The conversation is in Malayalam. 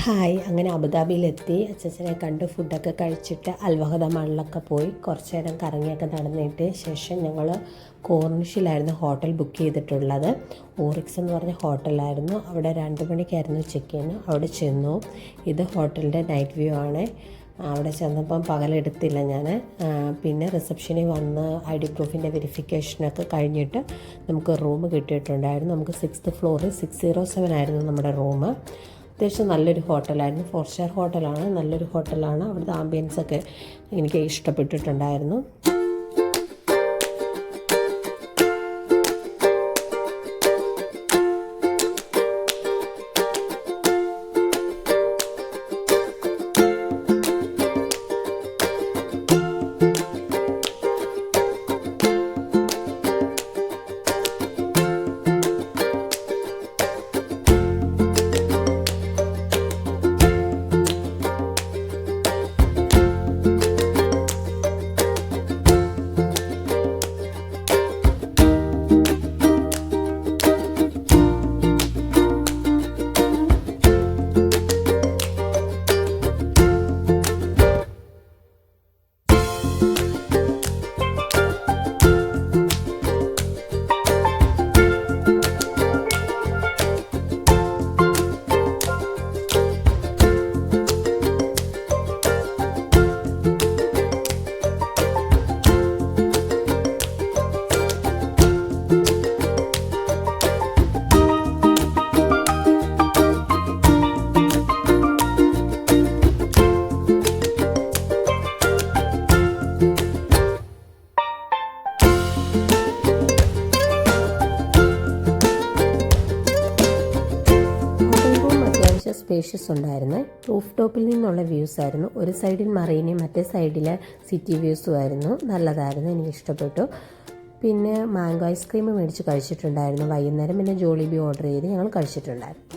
ഹായ്, അങ്ങനെ അബുദാബിയിലെത്തി. അച്ഛനെ കണ്ട് ഫുഡൊക്കെ കഴിച്ചിട്ട് അൽവഹദ മാളിലൊക്കെ പോയി കുറച്ച് നേരം കറങ്ങിയൊക്കെ നടന്നിട്ട് ശേഷം ഞങ്ങൾ കോർണിഷിലായിരുന്നു ഹോട്ടൽ ബുക്ക് ചെയ്തിട്ടുള്ളത്. ഓറിക്സ് എന്ന് പറഞ്ഞ ഹോട്ടലായിരുന്നു. അവിടെ 2 മണിക്കായിരുന്നു ചെക്ക് ഇൻ. അവിടെ ചെന്നു. ഇത് ഹോട്ടലിൻ്റെ നൈറ്റ് വ്യൂ ആണ്. അവിടെ ചെന്നപ്പം പകലെടുത്തില്ല ഞാൻ. പിന്നെ റിസപ്ഷനിൽ വന്ന് ID പ്രൂഫിൻ്റെ വെരിഫിക്കേഷനൊക്കെ കഴിഞ്ഞിട്ട് നമുക്ക് റൂം കിട്ടിയിട്ടുണ്ടായിരുന്നു. നമുക്ക് 6th ഫ്ലോറിൽ 607 ആയിരുന്നു നമ്മുടെ റൂം. അത്യാവശ്യം നല്ലൊരു ഹോട്ടലായിരുന്നു. 4 സ്റ്റാർ ഹോട്ടലാണ്, നല്ലൊരു ഹോട്ടലാണ്. അവിടുത്തെ ആംബിയൻസൊക്കെ എനിക്ക് ഇഷ്ടപ്പെട്ടിട്ടുണ്ടായിരുന്നു. സ്പേഷ്യസ് ഉണ്ടായിരുന്നു. റൂഫ് ടോപ്പിൽ നിന്നുള്ള വ്യൂസ് ആയിരുന്നു. ഒരു സൈഡിൽ മറീനയും മറ്റേ സൈഡിലെ സിറ്റി വ്യൂസും ആയിരുന്നു. നല്ലതായിരുന്നു, എനിക്ക് ഇഷ്ടപ്പെട്ടു. പിന്നെ മാംഗോ ഐസ്ക്രീം മേടിച്ച് കഴിച്ചിട്ടുണ്ടായിരുന്നു വൈകുന്നേരം. പിന്നെ ജോളിബി ഓർഡർ ചെയ്ത് ഞങ്ങൾ കഴിച്ചിട്ടുണ്ടായിരുന്നു.